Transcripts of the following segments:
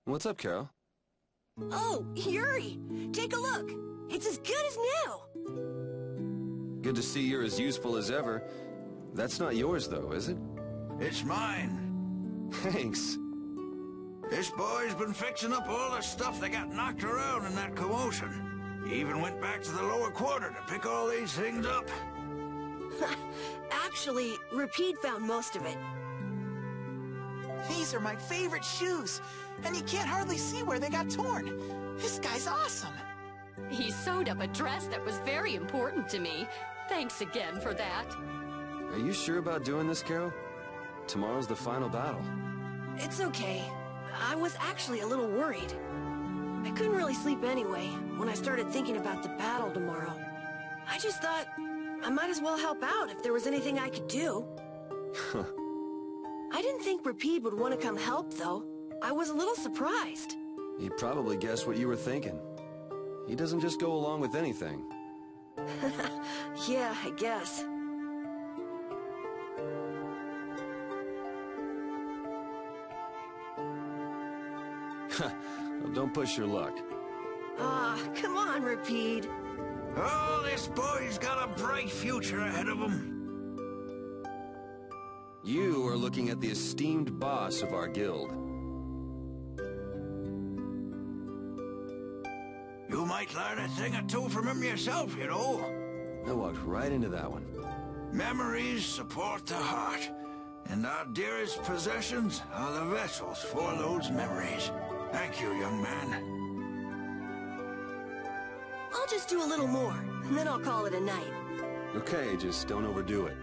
What's up, Carol? Oh, Yuri! Take a look! It's as good as new! Good to see you're as useful as ever. That's not yours, though, is it? It's mine. Thanks. This boy's been fixing up all the stuff that got knocked around in that commotion. He even went back to the lower quarter to pick all these things up. Actually, Rapide found most of it. These are my favorite shoes, and you can't hardly see where they got torn. This guy's awesome. He sewed up a dress that was very important to me. Thanks again for that. Are you sure about doing this, Carol? Tomorrow's the final battle. It's okay. I was actually a little worried. I couldn't really sleep anyway when I started thinking about the battle tomorrow. I just thought I might as well help out if there was anything I could do. I didn't think Rapide would want to come help, though. I was a little surprised. He probably guessed what you were thinking. He doesn't just go along with anything. Yeah, I guess. Well, don't push your luck. Come on, Rapide. Oh, this boy's got a bright future ahead of him. You are looking at the esteemed boss of our guild. You might learn a thing or two from him yourself, you know. I walked right into that one. Memories support the heart, and our dearest possessions are the vessels for those memories. Thank you, young man. I'll just do a little more, and then I'll call it a night. Okay, just don't overdo it.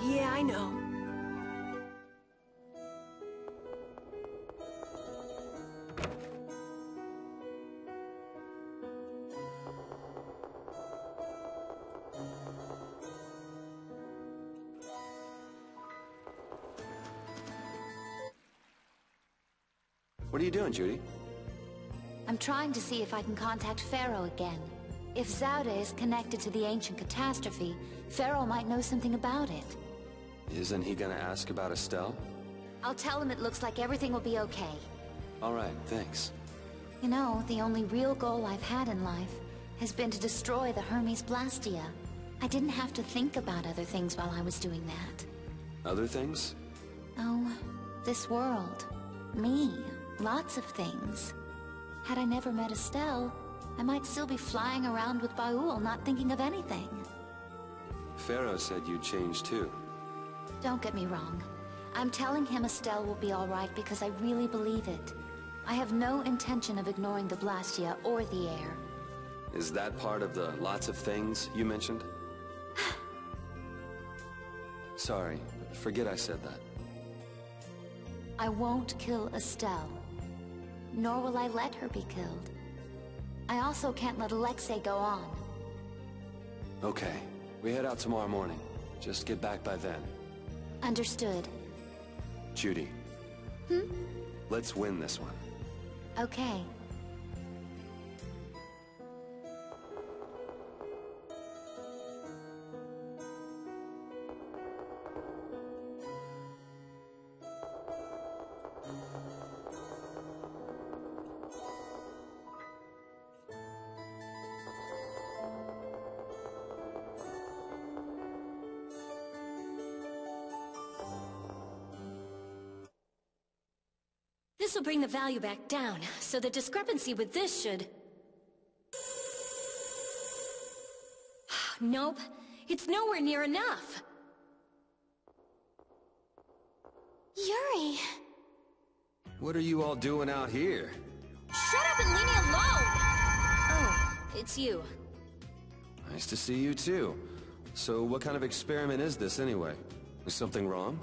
Yeah, I know. What are you doing, Judy? I'm trying to see if I can contact Pharaoh again. If Zaude is connected to the ancient catastrophe, Pharaoh might know something about it. Isn't he gonna ask about Estelle? I'll tell him it looks like everything will be okay. All right, thanks. You know, the only real goal I've had in life has been to destroy the Hermes Blastia. I didn't have to think about other things while I was doing that. Other things? Oh, this world. Me. Lots of things. Had I never met Estelle, I might still be flying around with Baul, not thinking of anything. Pharaoh said you'd change too. Don't get me wrong. I'm telling him Estelle will be alright because I really believe it. I have no intention of ignoring the Blastia or the air. Is that part of the lots of things you mentioned? Sorry, forget I said that. I won't kill Estelle. Nor will I let her be killed. I also can't let Alexei go on. Okay, we head out tomorrow morning. Just get back by then. Understood. Judy. Let's win this one. Okay. This will bring the value back down, so the discrepancy with this should... Nope, it's nowhere near enough. Yuri! What are you all doing out here? Shut up and leave me alone! Oh, it's you. Nice to see you too. So what kind of experiment is this anyway? Is something wrong?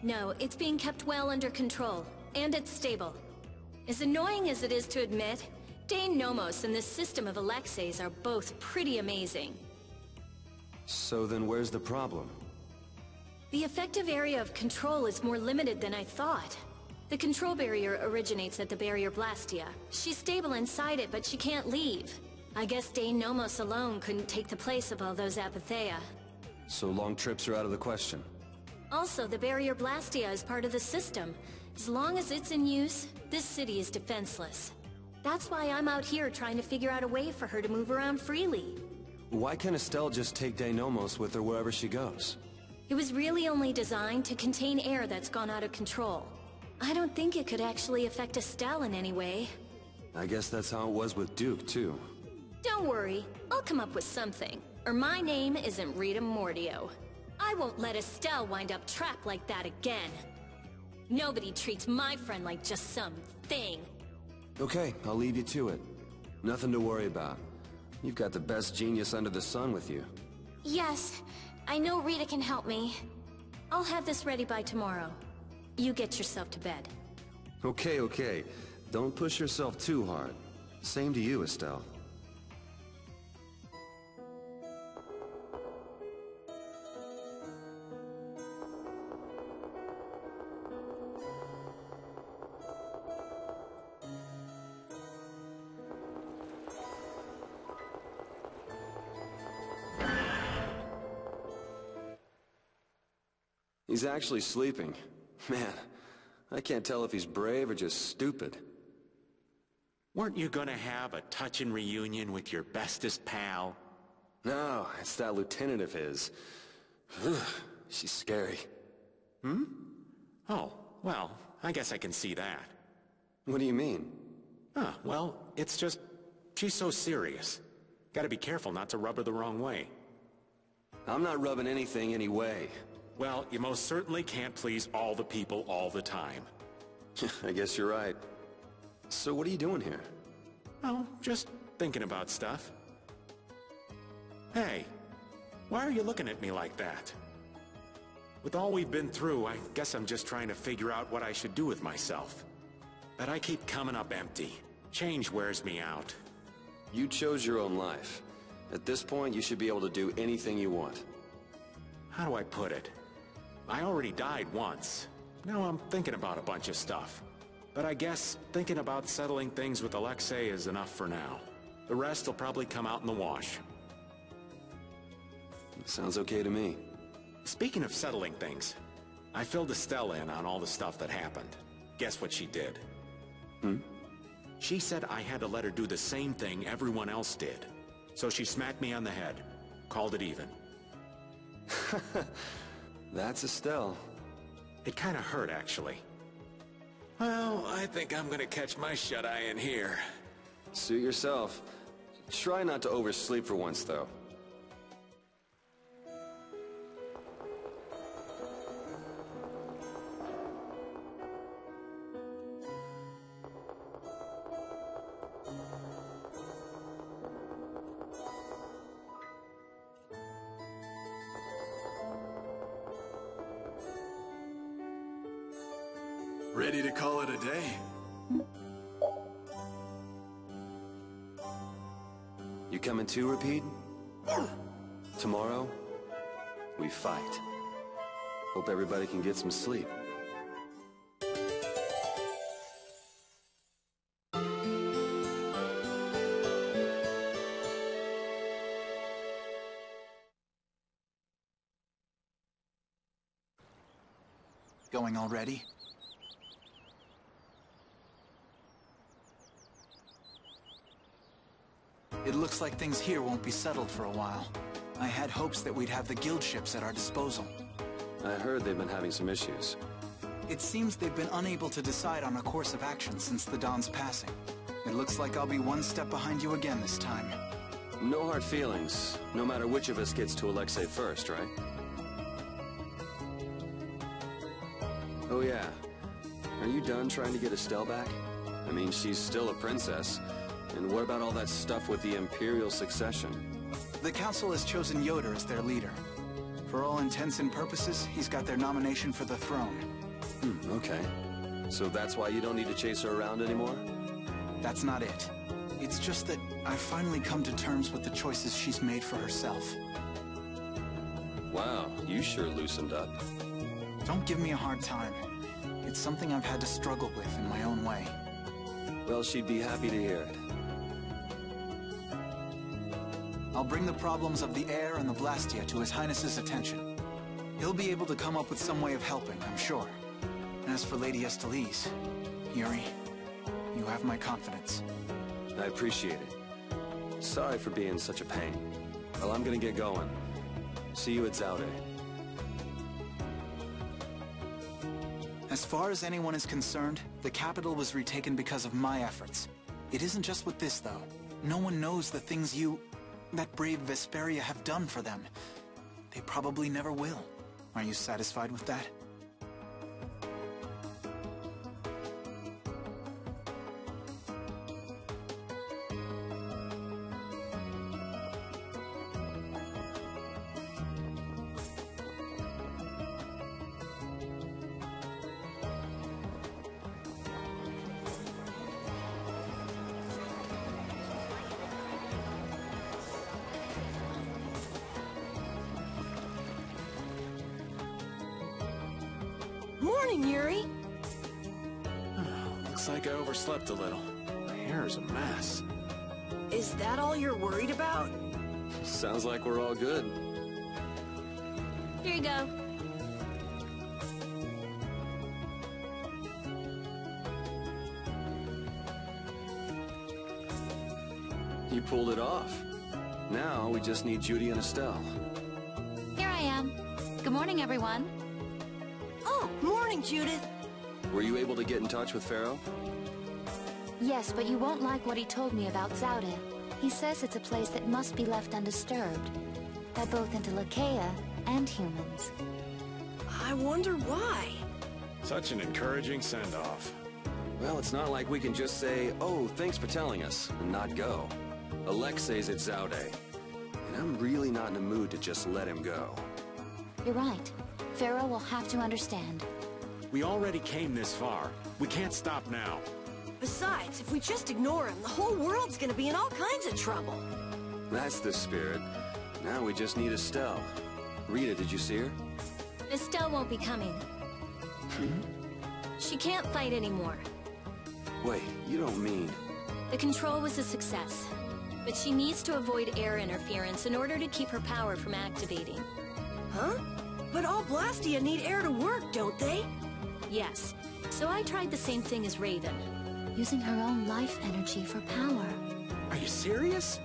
No, it's being kept well under control. And it's stable. As annoying as it is to admit, Dane Nomos and this system of Alexei's are both pretty amazing. So then where's the problem? The effective area of control is more limited than I thought. The control barrier originates at the barrier Blastia. She's stable inside it, but she can't leave. I guess Dane Nomos alone couldn't take the place of all those Apatheia. So long trips are out of the question. Also, the barrier Blastia is part of the system. As long as it's in use, this city is defenseless. That's why I'm out here trying to figure out a way for her to move around freely. Why can't Estelle just take Denomos with her wherever she goes? It was really only designed to contain air that's gone out of control. I don't think it could actually affect Estelle in any way. I guess that's how it was with Duke, too. Don't worry, I'll come up with something. Or my name isn't Rita Mordio. I won't let Estelle wind up trapped like that again. Nobody treats my friend like just some thing. Okay, I'll leave you to it. Nothing to worry about. You've got the best genius under the sun with you. Yes, I know Rita can help me. I'll have this ready by tomorrow. You get yourself to bed. Okay, okay. Don't push yourself too hard. Same to you, Estelle. He's actually sleeping. Man, I can't tell if he's brave or just stupid. Weren't you gonna have a touching reunion with your bestest pal? No, it's that lieutenant of his. She's scary. Hmm? Oh, well, I guess I can see that. What do you mean? Well, it's just... she's so serious. Gotta be careful not to rub her the wrong way. I'm not rubbing anything any way. Well, you most certainly can't please all the people all the time. I guess you're right. So what are you doing here? Oh, just thinking about stuff. Hey, why are you looking at me like that? With all we've been through, I guess I'm just trying to figure out what I should do with myself. But I keep coming up empty. Change wears me out. You chose your own life. At this point, you should be able to do anything you want. How do I put it? I already died once. Now I'm thinking about a bunch of stuff. But I guess thinking about settling things with Alexei is enough for now. The rest will probably come out in the wash. Sounds okay to me. Speaking of settling things, I filled Estelle in on all the stuff that happened. Guess what she did? She said I had to let her do the same thing everyone else did. So she smacked me on the head. Called it even. That's Estelle. It kind of hurt, actually. Well, I think I'm gonna catch my shut-eye in here. Suit yourself. Try not to oversleep for once, though. Ready to call it a day? You coming too, Repeat? Tomorrow, we fight. Hope everybody can get some sleep. Going already? It looks like things here won't be settled for a while. I had hopes that we'd have the guild ships at our disposal. I heard they've been having some issues. It seems they've been unable to decide on a course of action since the Dawn's passing. It looks like I'll be one step behind you again this time. No hard feelings, no matter which of us gets to Alexei first, right? Oh yeah. Are you done trying to get Estelle back? I mean, she's still a princess. And what about all that stuff with the Imperial succession? The Council has chosen Yoder as their leader. For all intents and purposes, he's got their nomination for the throne. Okay. So that's why you don't need to chase her around anymore? That's not it. It's just that I've finally come to terms with the choices she's made for herself. Wow, you sure loosened up. Don't give me a hard time. It's something I've had to struggle with in my own way. Well, she'd be happy to hear it. I'll bring the problems of the air and the Blastia to His Highness's attention. He'll be able to come up with some way of helping, I'm sure. As for Lady Estelle, Yuri, you have my confidence. I appreciate it. Sorry for being such a pain. Well, I'm gonna get going. See you at Zaude. As far as anyone is concerned, the capital was retaken because of my efforts. It isn't just with this, though. No one knows the things that brave Vesperia have done for them. They probably never will. Are you satisfied with that? Morning, Yuri. Looks like I overslept a little. My hair is a mess. Is that all you're worried about? Sounds like we're all good. Here you go. You pulled it off. Now we just need Judy and Estelle. Here I am. Good morning, everyone. Oh, morning, Judith. Were you able to get in touch with Pharaoh? Yes, but you won't like what he told me about Zaude. He says it's a place that must be left undisturbed. By both Interlakeia and humans. I wonder why. Such an encouraging send-off. Well, it's not like we can just say, oh, thanks for telling us, and not go. Alexei's at Zaude, and I'm really not in the mood to just let him go. You're right. Pharaoh will have to understand. We already came this far. We can't stop now. Besides, if we just ignore him, the whole world's gonna be in all kinds of trouble. That's the spirit. Now we just need Estelle. Rita, did you see her? Estelle won't be coming. She can't fight anymore. Wait, you don't mean... The control was a success, but she needs to avoid air interference in order to keep her power from activating. Huh? But all Blastia need air to work, don't they? Yes, so I tried the same thing as Raven. Using her own life energy for power. Are you serious?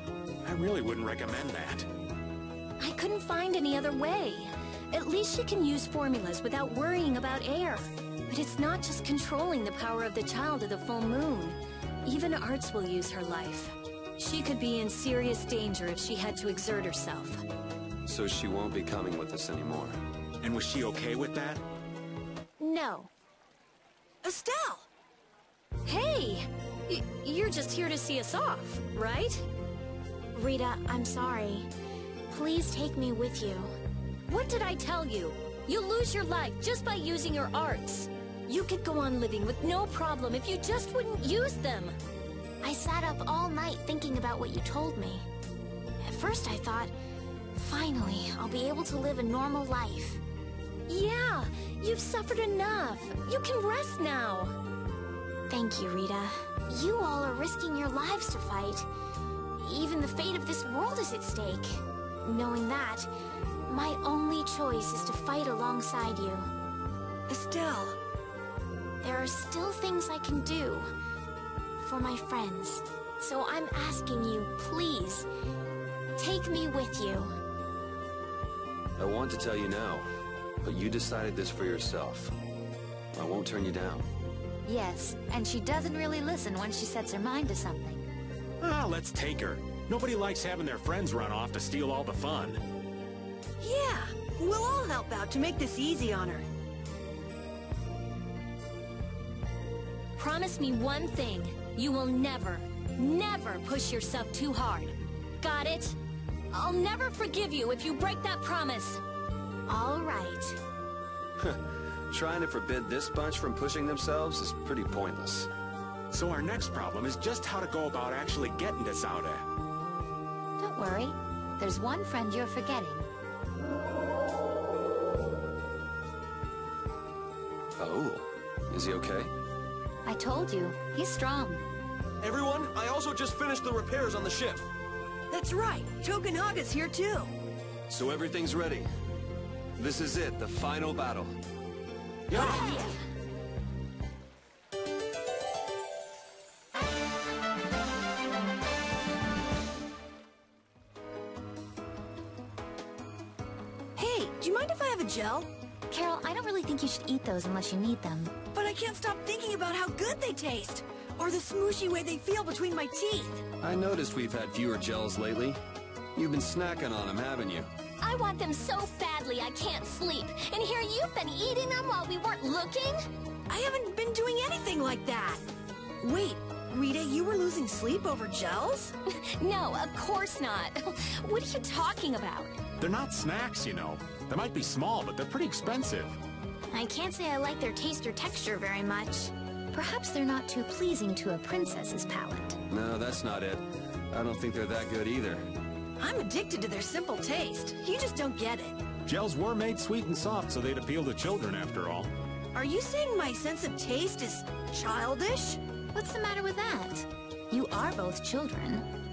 I really wouldn't recommend that. I couldn't find any other way. At least she can use formulas without worrying about air. But it's not just controlling the power of the child of the full moon. Even Arts will use her life. She could be in serious danger if she had to exert herself. So she won't be coming with us anymore. And was she okay with that? No. Estelle! Hey! You're just here to see us off, right? Rita, I'm sorry. Please take me with you. What did I tell you? You'll lose your life just by using your arts. You could go on living with no problem if you just wouldn't use them. I sat up all night thinking about what you told me. At first I thought, finally, I'll be able to live a normal life. Yeah, you've suffered enough. You can rest now. Thank you, Rita. You all are risking your lives to fight. Even the fate of this world is at stake. Knowing that, my only choice is to fight alongside you. Estelle. There are still things I can do for my friends. So I'm asking you, please, take me with you. I want to tell you now, but you decided this for yourself. I won't turn you down. Yes, and she doesn't really listen once she sets her mind to something. Ah, let's take her. Nobody likes having their friends run off to steal all the fun. Yeah, we'll all help out to make this easy on her. Promise me one thing. You will never, never push yourself too hard. Got it? I'll never forgive you if you break that promise. All right. Trying to forbid this bunch from pushing themselves is pretty pointless. So our next problem is just how to go about actually getting to Zaude. Don't worry. There's one friend you're forgetting. Oh, is he okay? I told you, he's strong. Everyone, I also just finished the repairs on the ship. That's right. Tokenaga's here too. So everything's ready. This is it, the final battle. Yeah. Do you mind if I have a gel? Carol, I don't really think you should eat those unless you need them. But I can't stop thinking about how good they taste. Or the smooshy way they feel between my teeth. I noticed we've had fewer gels lately. You've been snacking on them, haven't you? I want them so badly I can't sleep. And here you've been eating them while we weren't looking? I haven't been doing anything like that. Wait, Rita, you were losing sleep over gels? No, of course not. What are you talking about? They're not snacks, you know. They might be small, but they're pretty expensive. I can't say I like their taste or texture very much. Perhaps they're not too pleasing to a princess's palate. No, that's not it. I don't think they're that good either. I'm addicted to their simple taste. You just don't get it. Gels were made sweet and soft so they'd appeal to children after all. Are you saying my sense of taste is childish? What's the matter with that? You are both children.